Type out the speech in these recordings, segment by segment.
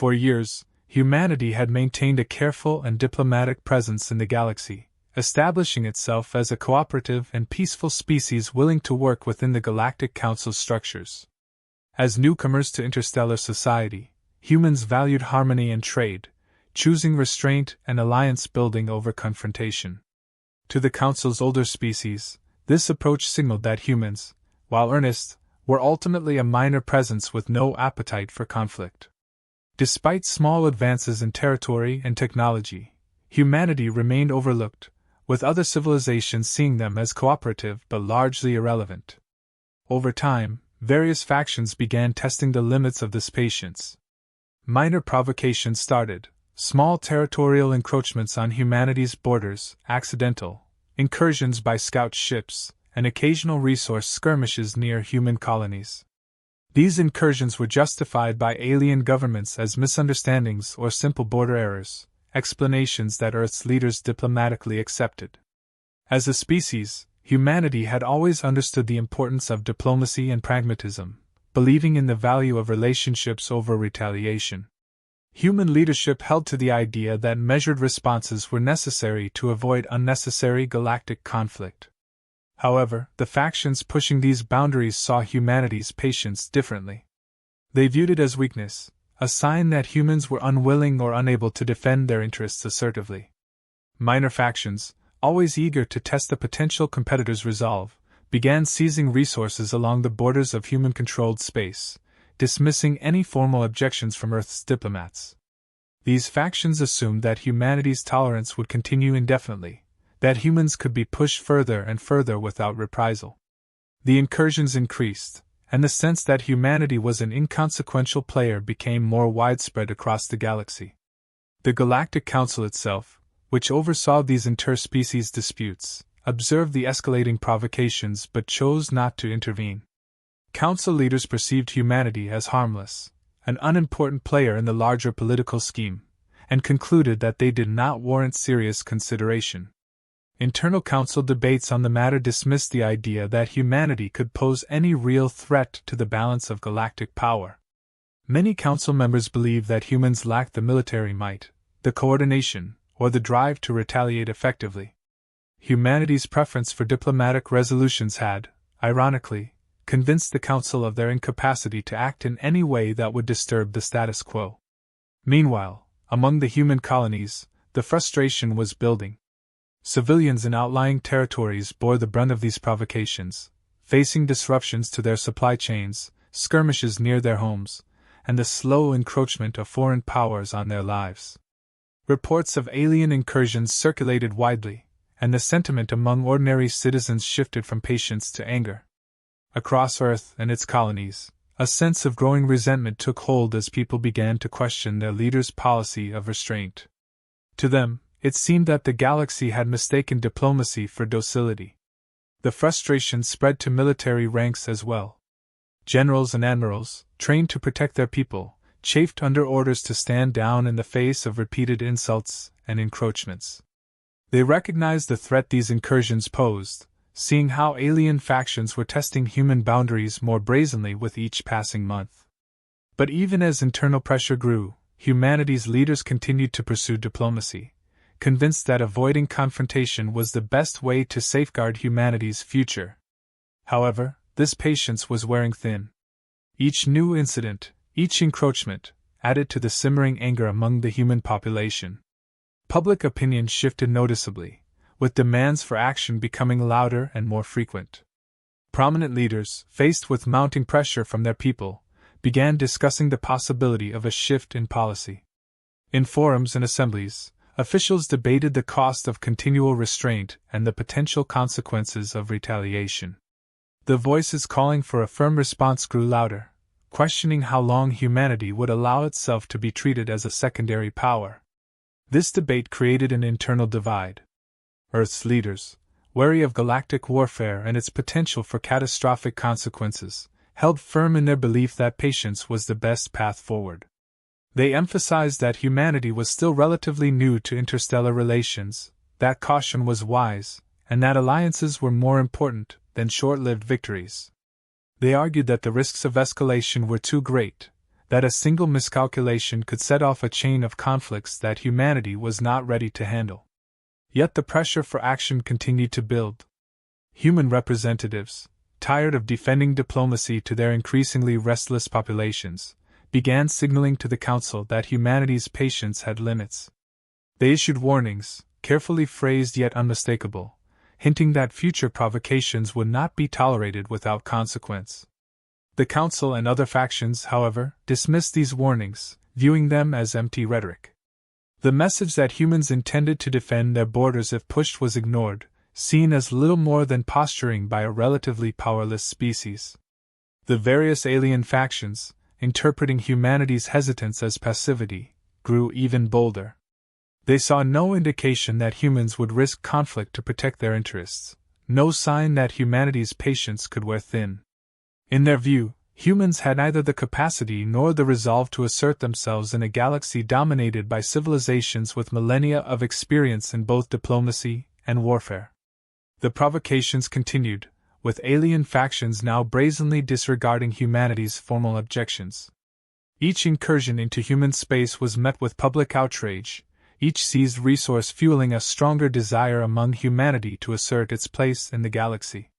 For years, humanity had maintained a careful and diplomatic presence in the galaxy, establishing itself as a cooperative and peaceful species willing to work within the Galactic Council's structures. As newcomers to interstellar society, humans valued harmony and trade, choosing restraint and alliance building over confrontation. To the Council's older species, this approach signaled that humans, while earnest, were ultimately a minor presence with no appetite for conflict. Despite small advances in territory and technology, humanity remained overlooked, with other civilizations seeing them as cooperative but largely irrelevant. Over time, various factions began testing the limits of this patience. Minor provocations started, small territorial encroachments on humanity's borders, accidental incursions by scout ships, and occasional resource skirmishes near human colonies. These incursions were justified by alien governments as misunderstandings or simple border errors, explanations that Earth's leaders diplomatically accepted. As a species, humanity had always understood the importance of diplomacy and pragmatism, believing in the value of relationships over retaliation. Human leadership held to the idea that measured responses were necessary to avoid unnecessary galactic conflict. However, the factions pushing these boundaries saw humanity's patience differently. They viewed it as weakness, a sign that humans were unwilling or unable to defend their interests assertively. Minor factions, always eager to test the potential competitor's resolve, began seizing resources along the borders of human-controlled space, dismissing any formal objections from Earth's diplomats. These factions assumed that humanity's tolerance would continue indefinitely, that humans could be pushed further and further without reprisal. The incursions increased, and the sense that humanity was an inconsequential player became more widespread across the galaxy. The Galactic Council itself, which oversaw these interspecies disputes, observed the escalating provocations but chose not to intervene. Council leaders perceived humanity as harmless, an unimportant player in the larger political scheme, and concluded that they did not warrant serious consideration. Internal council debates on the matter dismissed the idea that humanity could pose any real threat to the balance of galactic power. Many council members believed that humans lacked the military might, the coordination, or the drive to retaliate effectively. Humanity's preference for diplomatic resolutions had, ironically, convinced the council of their incapacity to act in any way that would disturb the status quo. Meanwhile, among the human colonies, the frustration was building. Civilians in outlying territories bore the brunt of these provocations, facing disruptions to their supply chains, skirmishes near their homes, and the slow encroachment of foreign powers on their lives. Reports of alien incursions circulated widely, and the sentiment among ordinary citizens shifted from patience to anger. Across Earth and its colonies, a sense of growing resentment took hold as people began to question their leaders' policy of restraint. To them, it seemed that the galaxy had mistaken diplomacy for docility. The frustration spread to military ranks as well. Generals and admirals, trained to protect their people, chafed under orders to stand down in the face of repeated insults and encroachments. They recognized the threat these incursions posed, seeing how alien factions were testing human boundaries more brazenly with each passing month. But even as internal pressure grew, humanity's leaders continued to pursue diplomacy, convinced that avoiding confrontation was the best way to safeguard humanity's future. However, this patience was wearing thin. Each new incident, each encroachment, added to the simmering anger among the human population. Public opinion shifted noticeably, with demands for action becoming louder and more frequent. Prominent leaders, faced with mounting pressure from their people, began discussing the possibility of a shift in policy. In forums and assemblies, officials debated the cost of continual restraint and the potential consequences of retaliation. The voices calling for a firm response grew louder, questioning how long humanity would allow itself to be treated as a secondary power. This debate created an internal divide. Earth's leaders, wary of galactic warfare and its potential for catastrophic consequences, held firm in their belief that patience was the best path forward. They emphasized that humanity was still relatively new to interstellar relations, that caution was wise, and that alliances were more important than short-lived victories. They argued that the risks of escalation were too great, that a single miscalculation could set off a chain of conflicts that humanity was not ready to handle. Yet the pressure for action continued to build. Human representatives, tired of defending diplomacy to their increasingly restless populations, began signaling to the Council that humanity's patience had limits. They issued warnings, carefully phrased yet unmistakable, hinting that future provocations would not be tolerated without consequence. The Council and other factions, however, dismissed these warnings, viewing them as empty rhetoric. The message that humans intended to defend their borders if pushed was ignored, seen as little more than posturing by a relatively powerless species. The various alien factions, interpreting humanity's hesitance as passivity, grew even bolder. They saw no indication that humans would risk conflict to protect their interests, no sign that humanity's patience could wear thin. In their view, humans had neither the capacity nor the resolve to assert themselves in a galaxy dominated by civilizations with millennia of experience in both diplomacy and warfare. The provocations continued, with alien factions now brazenly disregarding humanity's formal objections. Each incursion into human space was met with public outrage, each seized resource fueling a stronger desire among humanity to assert its place in the galaxy.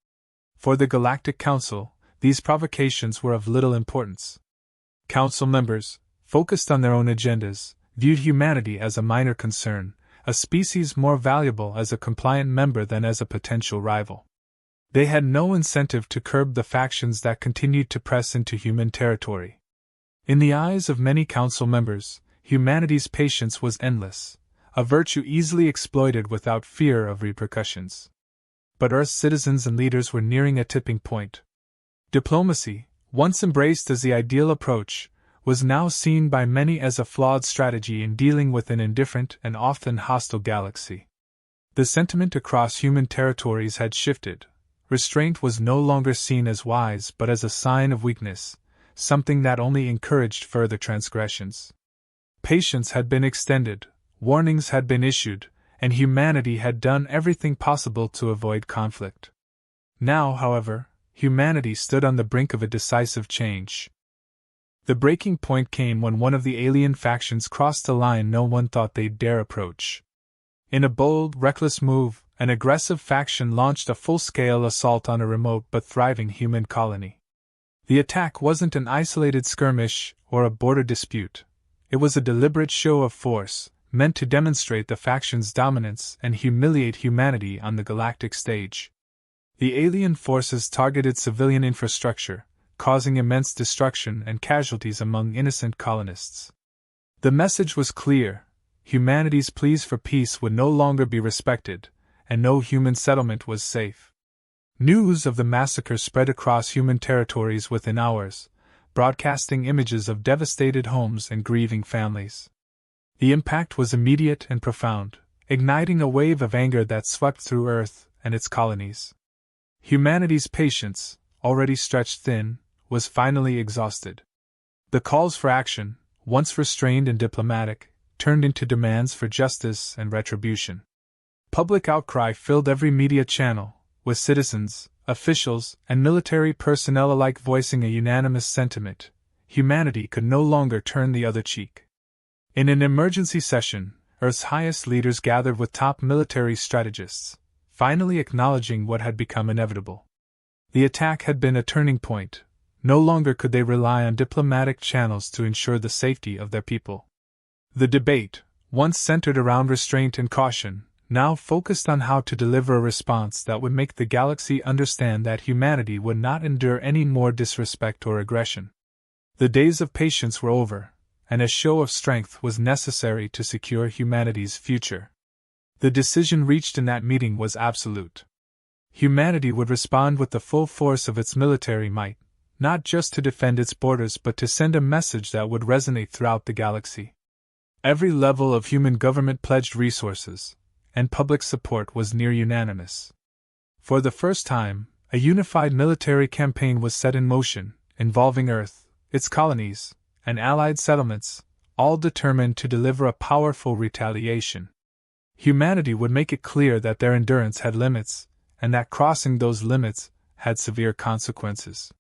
For the Galactic Council, these provocations were of little importance. Council members, focused on their own agendas, viewed humanity as a minor concern, a species more valuable as a compliant member than as a potential rival. They had no incentive to curb the factions that continued to press into human territory. In the eyes of many council members, humanity's patience was endless, a virtue easily exploited without fear of repercussions. But Earth's citizens and leaders were nearing a tipping point. Diplomacy, once embraced as the ideal approach, was now seen by many as a flawed strategy in dealing with an indifferent and often hostile galaxy. The sentiment across human territories had shifted. Restraint was no longer seen as wise but as a sign of weakness, something that only encouraged further transgressions. Patience had been extended, warnings had been issued, and humanity had done everything possible to avoid conflict. Now, however, humanity stood on the brink of a decisive change. The breaking point came when one of the alien factions crossed a line no one thought they'd dare approach. In a bold, reckless move, an aggressive faction launched a full-scale assault on a remote but thriving human colony. The attack wasn't an isolated skirmish or a border dispute. It was a deliberate show of force, meant to demonstrate the faction's dominance and humiliate humanity on the galactic stage. The alien forces targeted civilian infrastructure, causing immense destruction and casualties among innocent colonists. The message was clear: humanity's pleas for peace would no longer be respected, and no human settlement was safe. News of the massacre spread across human territories within hours, broadcasting images of devastated homes and grieving families. The impact was immediate and profound, igniting a wave of anger that swept through Earth and its colonies. Humanity's patience, already stretched thin, was finally exhausted. The calls for action, once restrained and diplomatic, turned into demands for justice and retribution. Public outcry filled every media channel, with citizens, officials, and military personnel alike voicing a unanimous sentiment: humanity could no longer turn the other cheek. In an emergency session, Earth's highest leaders gathered with top military strategists, finally acknowledging what had become inevitable. The attack had been a turning point. No longer could they rely on diplomatic channels to ensure the safety of their people. The debate, once centered around restraint and caution, now focused on how to deliver a response that would make the galaxy understand that humanity would not endure any more disrespect or aggression. The days of patience were over, and a show of strength was necessary to secure humanity's future. The decision reached in that meeting was absolute. Humanity would respond with the full force of its military might, not just to defend its borders but to send a message that would resonate throughout the galaxy. Every level of human government pledged resources, and public support was near unanimous. For the first time, a unified military campaign was set in motion, involving Earth, its colonies, and allied settlements, all determined to deliver a powerful retaliation. Humanity would make it clear that their endurance had limits, and that crossing those limits had severe consequences.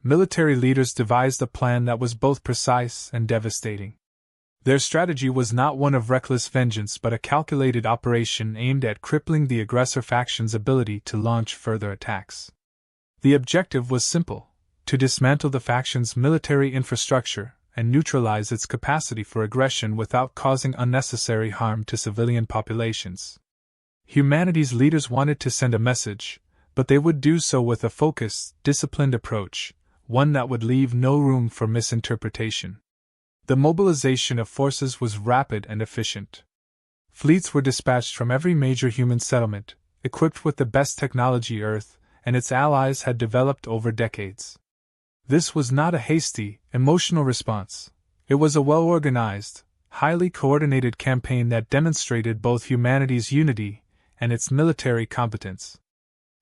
military leaders devised a plan that was both precise and devastating. Their strategy was not one of reckless vengeance but a calculated operation aimed at crippling the aggressor faction's ability to launch further attacks. The objective was simple: to dismantle the faction's military infrastructure and neutralize its capacity for aggression without causing unnecessary harm to civilian populations. Humanity's leaders wanted to send a message, but they would do so with a focused, disciplined approach, one that would leave no room for misinterpretation. The mobilization of forces was rapid and efficient. Fleets were dispatched from every major human settlement, equipped with the best technology Earth and its allies had developed over decades. This was not a hasty, emotional response. It was a well-organized, highly coordinated campaign that demonstrated both humanity's unity and its military competence.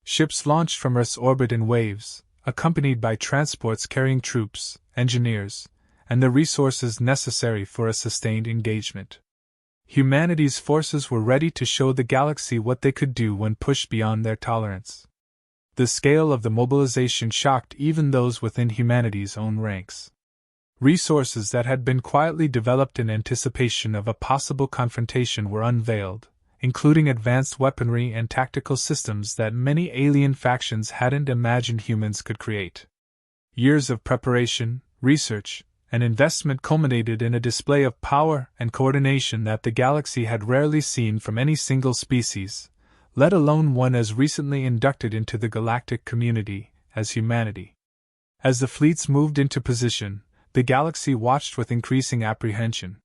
Ships launched from Earth's orbit in waves, accompanied by transports carrying troops, engineers, and the resources necessary for a sustained engagement. Humanity's forces were ready to show the galaxy what they could do when pushed beyond their tolerance. The scale of the mobilization shocked even those within humanity's own ranks. Resources that had been quietly developed in anticipation of a possible confrontation were unveiled, including advanced weaponry and tactical systems that many alien factions hadn't imagined humans could create. Years of preparation, research, and investment culminated in a display of power and coordination that the galaxy had rarely seen from any single species, let alone one as recently inducted into the galactic community as humanity. As the fleets moved into position, the galaxy watched with increasing apprehension.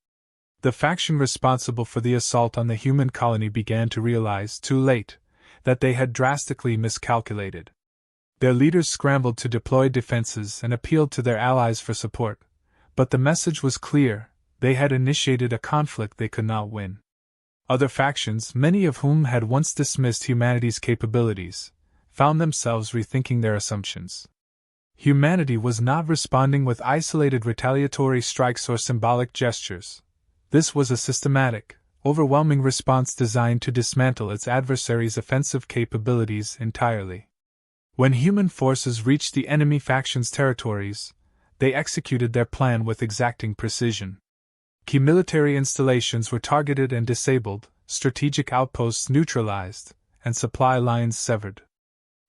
The faction responsible for the assault on the human colony began to realize, too late, that they had drastically miscalculated. Their leaders scrambled to deploy defenses and appealed to their allies for support, but the message was clear: they had initiated a conflict they could not win. Other factions, many of whom had once dismissed humanity's capabilities, found themselves rethinking their assumptions. Humanity was not responding with isolated retaliatory strikes or symbolic gestures. This was a systematic, overwhelming response designed to dismantle its adversary's offensive capabilities entirely. When human forces reached the enemy faction's territories, they executed their plan with exacting precision. Key military installations were targeted and disabled, strategic outposts neutralized, and supply lines severed.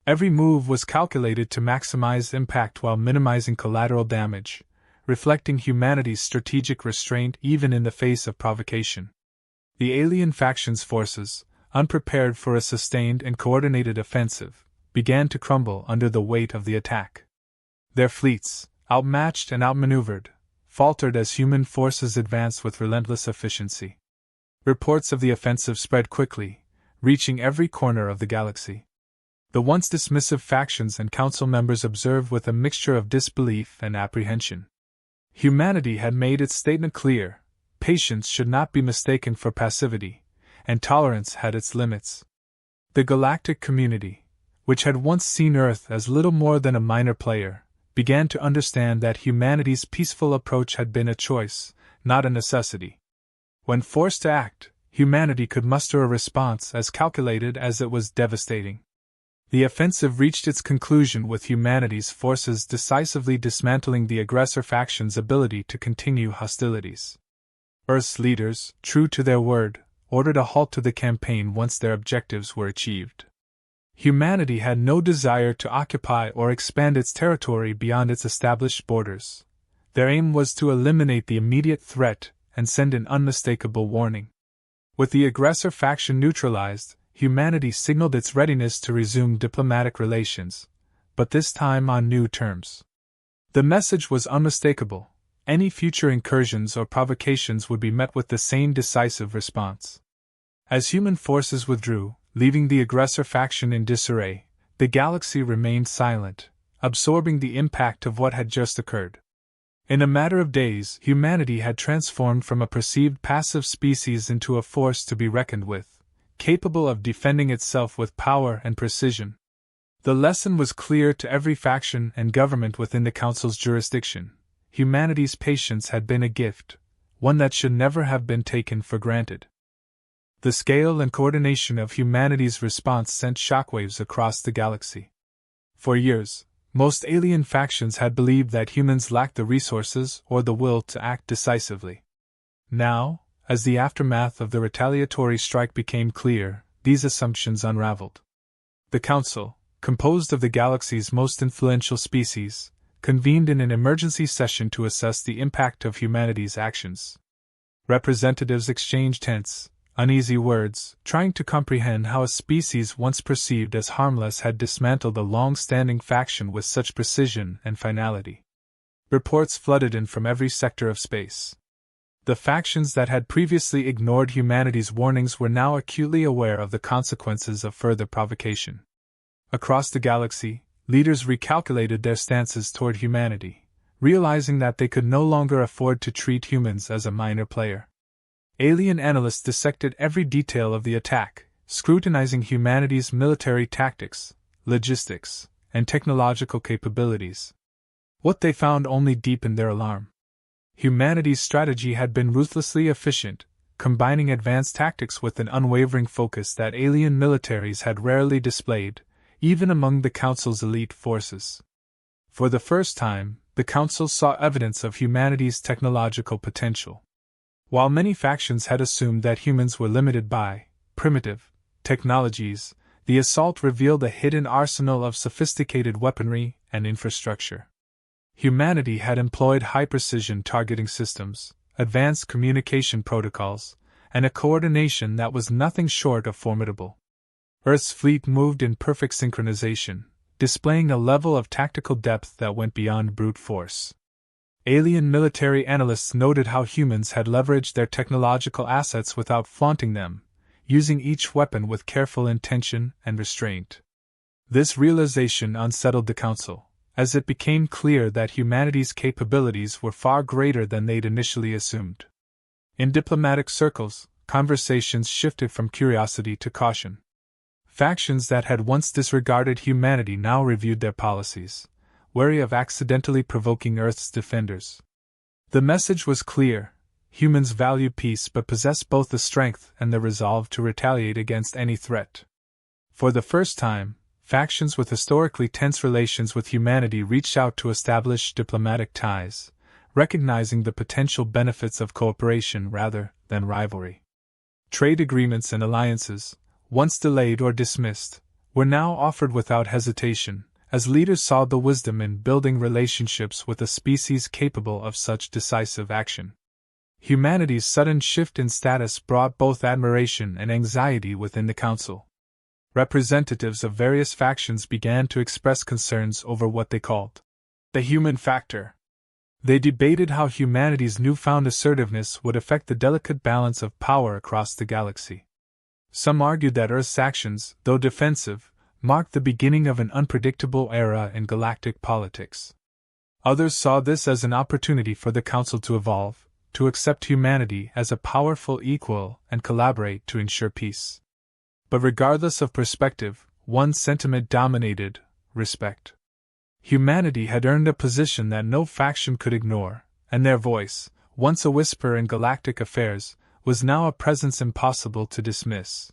Every move was calculated to maximize impact while minimizing collateral damage, reflecting humanity's strategic restraint even in the face of provocation. The alien faction's forces, unprepared for a sustained and coordinated offensive, began to crumble under the weight of the attack. Their fleets, outmatched and outmaneuvered, faltered as human forces advanced with relentless efficiency. Reports of the offensive spread quickly, reaching every corner of the galaxy. The once dismissive factions and council members observed with a mixture of disbelief and apprehension. Humanity had made its statement clear: patience should not be mistaken for passivity, and tolerance had its limits. The galactic community, which had once seen Earth as little more than a minor player, began to understand that humanity's peaceful approach had been a choice, not a necessity. When forced to act, humanity could muster a response as calculated as it was devastating. The offensive reached its conclusion with humanity's forces decisively dismantling the aggressor faction's ability to continue hostilities. Earth's leaders, true to their word, ordered a halt to the campaign once their objectives were achieved. Humanity had no desire to occupy or expand its territory beyond its established borders. Their aim was to eliminate the immediate threat and send an unmistakable warning. With the aggressor faction neutralized, humanity signaled its readiness to resume diplomatic relations, but this time on new terms. The message was unmistakable: any future incursions or provocations would be met with the same decisive response. As human forces withdrew, leaving the aggressor faction in disarray, the galaxy remained silent, absorbing the impact of what had just occurred. In a matter of days, humanity had transformed from a perceived passive species into a force to be reckoned with, capable of defending itself with power and precision. The lesson was clear to every faction and government within the Council's jurisdiction: humanity's patience had been a gift, one that should never have been taken for granted. The scale and coordination of humanity's response sent shockwaves across the galaxy. For years, Most alien factions had believed that humans lacked the resources or the will to act decisively. Now, as the aftermath of the retaliatory strike became clear, these assumptions unraveled. The Council, composed of the galaxy's most influential species, convened in an emergency session to assess the impact of humanity's actions. Representatives exchanged tense, uneasy words, trying to comprehend how a species once perceived as harmless had dismantled a long-standing faction with such precision and finality. Reports flooded in from every sector of space. The factions that had previously ignored humanity's warnings were now acutely aware of the consequences of further provocation. Across the galaxy, leaders recalculated their stances toward humanity, realizing that they could no longer afford to treat humans as a minor player. Alien analysts dissected every detail of the attack, scrutinizing humanity's military tactics, logistics, and technological capabilities. What they found only deepened their alarm. Humanity's strategy had been ruthlessly efficient, combining advanced tactics with an unwavering focus that alien militaries had rarely displayed, even among the Council's elite forces. For the first time, the Council saw evidence of humanity's technological potential. While many factions had assumed that humans were limited by primitive technologies, the assault revealed a hidden arsenal of sophisticated weaponry and infrastructure. Humanity had employed high-precision targeting systems, advanced communication protocols, and a coordination that was nothing short of formidable. Earth's fleet moved in perfect synchronization, displaying a level of tactical depth that went beyond brute force. Alien military analysts noted how humans had leveraged their technological assets without flaunting them, using each weapon with careful intention and restraint. This realization unsettled the Council, as it became clear that humanity's capabilities were far greater than they'd initially assumed. In diplomatic circles, conversations shifted from curiosity to caution. Factions that had once disregarded humanity now reviewed their policies, wary of accidentally provoking Earth's defenders. The message was clear: humans value peace but possess both the strength and the resolve to retaliate against any threat. For the first time, factions with historically tense relations with humanity reached out to establish diplomatic ties, recognizing the potential benefits of cooperation rather than rivalry. Trade agreements and alliances, once delayed or dismissed, were now offered without hesitation, as leaders saw the wisdom in building relationships with a species capable of such decisive action. Humanity's sudden shift in status brought both admiration and anxiety within the Council. Representatives of various factions began to express concerns over what they called the human factor. They debated how humanity's newfound assertiveness would affect the delicate balance of power across the galaxy. Some argued that Earth's actions, though defensive, marked the beginning of an unpredictable era in galactic politics. Others saw this as an opportunity for the Council to evolve, to accept humanity as a powerful equal and collaborate to ensure peace. But regardless of perspective, one sentiment dominated: respect. Humanity had earned a position that no faction could ignore, and their voice, once a whisper in galactic affairs, was now a presence impossible to dismiss.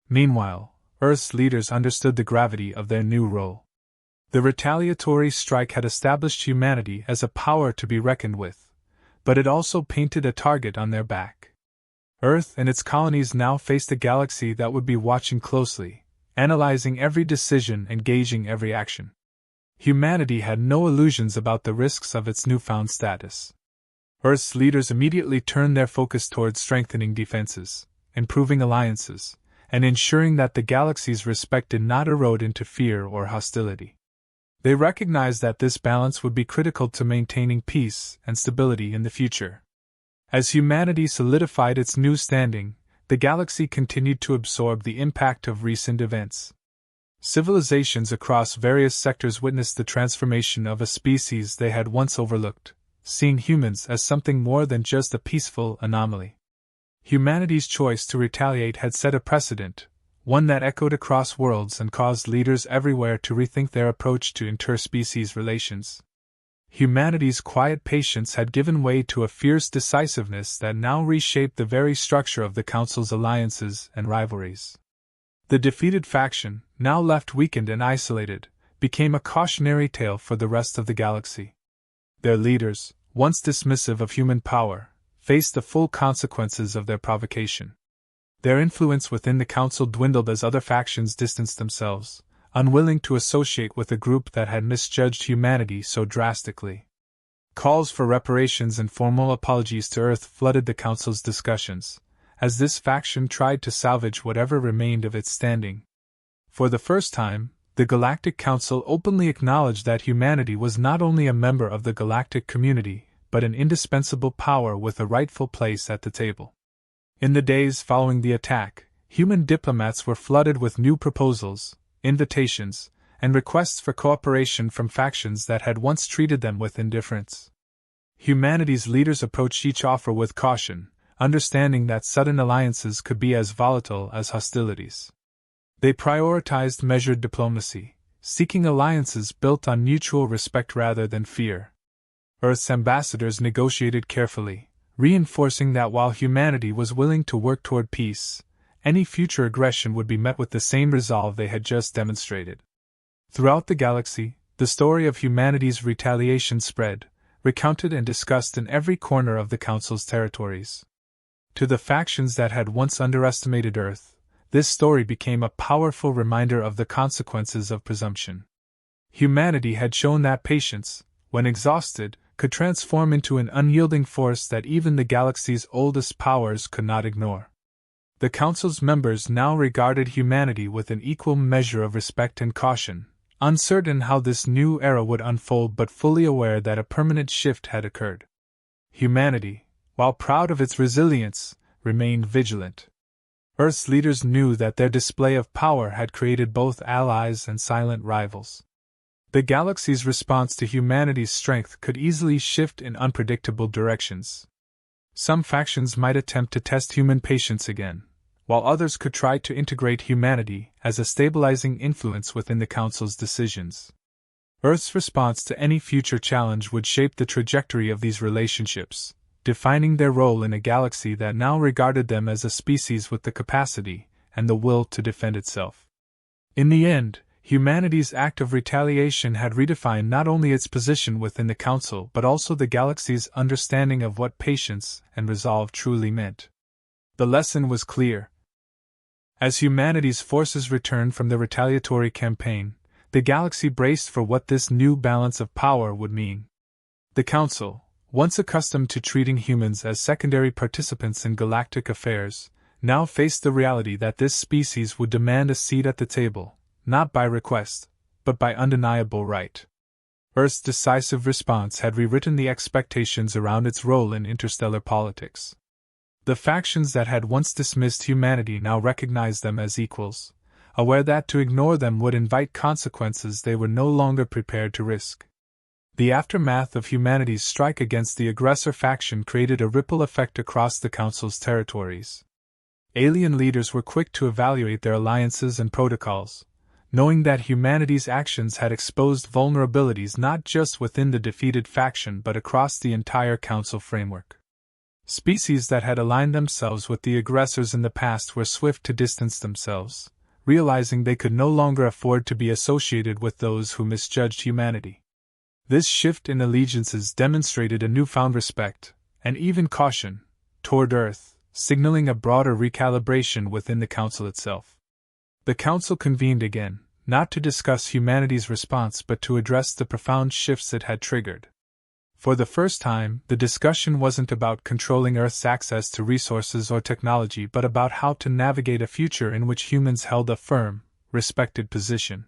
Meanwhile, Earth's leaders understood the gravity of their new role. The retaliatory strike had established humanity as a power to be reckoned with, but it also painted a target on their back. Earth and its colonies now faced a galaxy that would be watching closely, analyzing every decision and gauging every action. Humanity had no illusions about the risks of its newfound status. Earth's leaders immediately turned their focus towards strengthening defenses, improving alliances, and ensuring that the galaxy's respect did not erode into fear or hostility. They recognized that this balance would be critical to maintaining peace and stability in the future. As humanity solidified its new standing, the galaxy continued to absorb the impact of recent events. Civilizations across various sectors witnessed the transformation of a species they had once overlooked, seeing humans as something more than just a peaceful anomaly. Humanity's choice to retaliate had set a precedent, one that echoed across worlds and caused leaders everywhere to rethink their approach to interspecies relations. Humanity's quiet patience had given way to a fierce decisiveness that now reshaped the very structure of the Council's alliances and rivalries. The defeated faction, now left weakened and isolated, became a cautionary tale for the rest of the galaxy. Their leaders, once dismissive of human power, faced the full consequences of their provocation. Their influence within the Council dwindled as other factions distanced themselves, unwilling to associate with a group that had misjudged humanity so drastically. Calls for reparations and formal apologies to Earth flooded the Council's discussions, as this faction tried to salvage whatever remained of its standing. For the first time, the Galactic Council openly acknowledged that humanity was not only a member of the galactic community, but an indispensable power with a rightful place at the table. In the days following the attack, human diplomats were flooded with new proposals, invitations, and requests for cooperation from factions that had once treated them with indifference. Humanity's leaders approached each offer with caution, understanding that sudden alliances could be as volatile as hostilities. They prioritized measured diplomacy, seeking alliances built on mutual respect rather than fear. Earth's ambassadors negotiated carefully, reinforcing that while humanity was willing to work toward peace, any future aggression would be met with the same resolve they had just demonstrated. Throughout the galaxy, the story of humanity's retaliation spread, recounted and discussed in every corner of the Council's territories. To the factions that had once underestimated Earth, this story became a powerful reminder of the consequences of presumption. Humanity had shown that patience, when exhausted, could transform into an unyielding force that even the galaxy's oldest powers could not ignore. The Council's members now regarded humanity with an equal measure of respect and caution, uncertain how this new era would unfold but fully aware that a permanent shift had occurred. Humanity, while proud of its resilience, remained vigilant. Earth's leaders knew that their display of power had created both allies and silent rivals. The galaxy's response to humanity's strength could easily shift in unpredictable directions. Some factions might attempt to test human patience again, while others could try to integrate humanity as a stabilizing influence within the Council's decisions. Earth's response to any future challenge would shape the trajectory of these relationships, defining their role in a galaxy that now regarded them as a species with the capacity and the will to defend itself. In the end, humanity's act of retaliation had redefined not only its position within the Council but also the galaxy's understanding of what patience and resolve truly meant. The lesson was clear. As humanity's forces returned from the retaliatory campaign, the galaxy braced for what this new balance of power would mean. The Council, once accustomed to treating humans as secondary participants in galactic affairs, now faced the reality that this species would demand a seat at the table, not by request, but by undeniable right. Earth's decisive response had rewritten the expectations around its role in interstellar politics. The factions that had once dismissed humanity now recognized them as equals, aware that to ignore them would invite consequences they were no longer prepared to risk. The aftermath of humanity's strike against the aggressor faction created a ripple effect across the Council's territories. Alien leaders were quick to evaluate their alliances and protocols, knowing that humanity's actions had exposed vulnerabilities not just within the defeated faction but across the entire Council framework. Species that had aligned themselves with the aggressors in the past were swift to distance themselves, realizing they could no longer afford to be associated with those who misjudged humanity. This shift in allegiances demonstrated a newfound respect, and even caution, toward Earth, signaling a broader recalibration within the Council itself. The Council convened again, not to discuss humanity's response but to address the profound shifts it had triggered. For the first time, the discussion wasn't about controlling Earth's access to resources or technology but about how to navigate a future in which humans held a firm, respected position.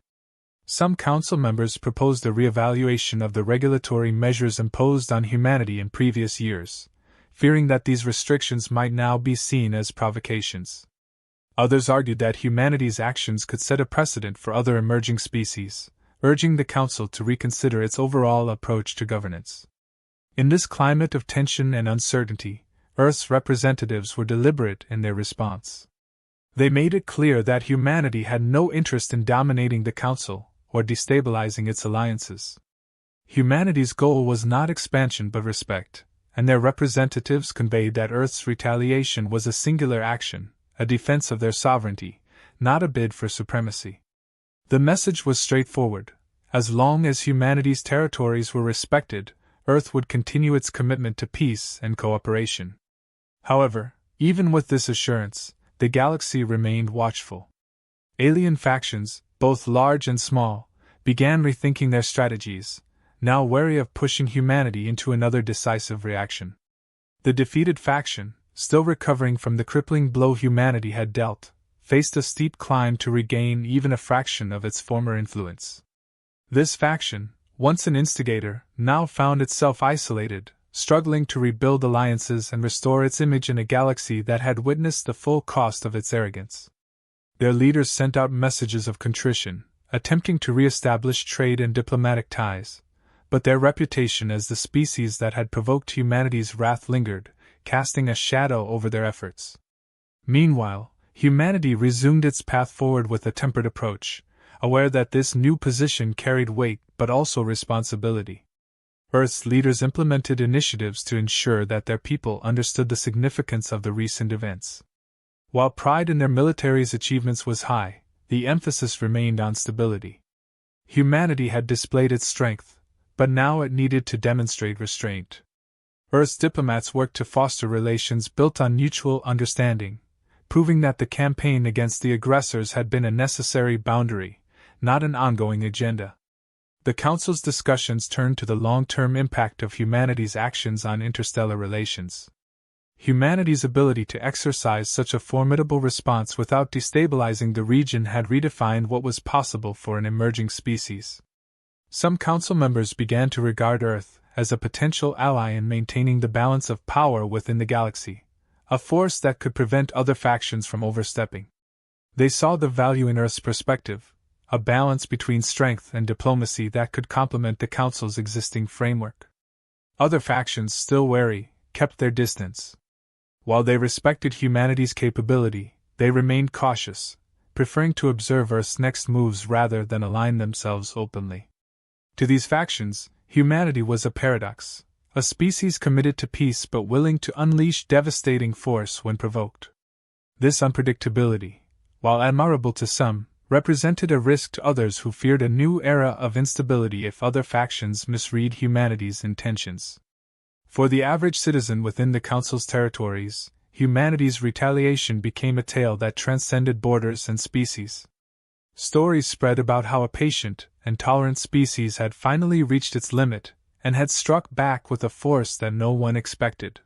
Some Council members proposed a reevaluation of the regulatory measures imposed on humanity in previous years, fearing that these restrictions might now be seen as provocations. Others argued that humanity's actions could set a precedent for other emerging species, urging the Council to reconsider its overall approach to governance. In this climate of tension and uncertainty, Earth's representatives were deliberate in their response. They made it clear that humanity had no interest in dominating the Council or destabilizing its alliances. Humanity's goal was not expansion but respect, and their representatives conveyed that Earth's retaliation was a singular action, a defense of their sovereignty, not a bid for supremacy. The message was straightforward: As long as humanity's territories were respected, Earth would continue its commitment to peace and cooperation. However, even with this assurance, the galaxy remained watchful. Alien factions, both large and small, began rethinking their strategies, now wary of pushing humanity into another decisive reaction. The defeated faction, still recovering from the crippling blow humanity had dealt, faced a steep climb to regain even a fraction of its former influence. This faction, once an instigator, now found itself isolated, struggling to rebuild alliances and restore its image in a galaxy that had witnessed the full cost of its arrogance. Their leaders sent out messages of contrition, attempting to re-establish trade and diplomatic ties, but their reputation as the species that had provoked humanity's wrath lingered, casting a shadow over their efforts. Meanwhile, humanity resumed its path forward with a tempered approach, aware that this new position carried weight but also responsibility. Earth's leaders implemented initiatives to ensure that their people understood the significance of the recent events. While pride in their military's achievements was high, the emphasis remained on stability. Humanity had displayed its strength, but now it needed to demonstrate restraint. Earth's diplomats worked to foster relations built on mutual understanding, proving that the campaign against the aggressors had been a necessary boundary, not an ongoing agenda. The Council's discussions turned to the long-term impact of humanity's actions on interstellar relations. Humanity's ability to exercise such a formidable response without destabilizing the region had redefined what was possible for an emerging species. Some Council members began to regard Earth as a potential ally in maintaining the balance of power within the galaxy, a force that could prevent other factions from overstepping. They saw the value in Earth's perspective, a balance between strength and diplomacy that could complement the Council's existing framework. Other factions, still wary, kept their distance. While they respected humanity's capability, they remained cautious, preferring to observe Earth's next moves rather than align themselves openly. To these factions, humanity was a paradox, a species committed to peace but willing to unleash devastating force when provoked. This unpredictability, while admirable to some, represented a risk to others who feared a new era of instability if other factions misread humanity's intentions. For the average citizen within the Council's territories, humanity's retaliation became a tale that transcended borders and species. Stories spread about how a patient and tolerant species had finally reached its limit and had struck back with a force that no one expected.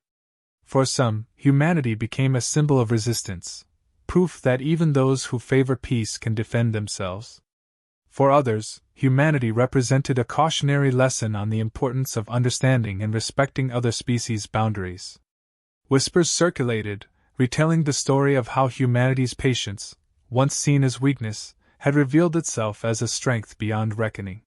For some, humanity became a symbol of resistance, proof that even those who favor peace can defend themselves. For others, humanity represented a cautionary lesson on the importance of understanding and respecting other species' boundaries. Whispers circulated, retelling the story of how humanity's patience, once seen as weakness, had revealed itself as a strength beyond reckoning.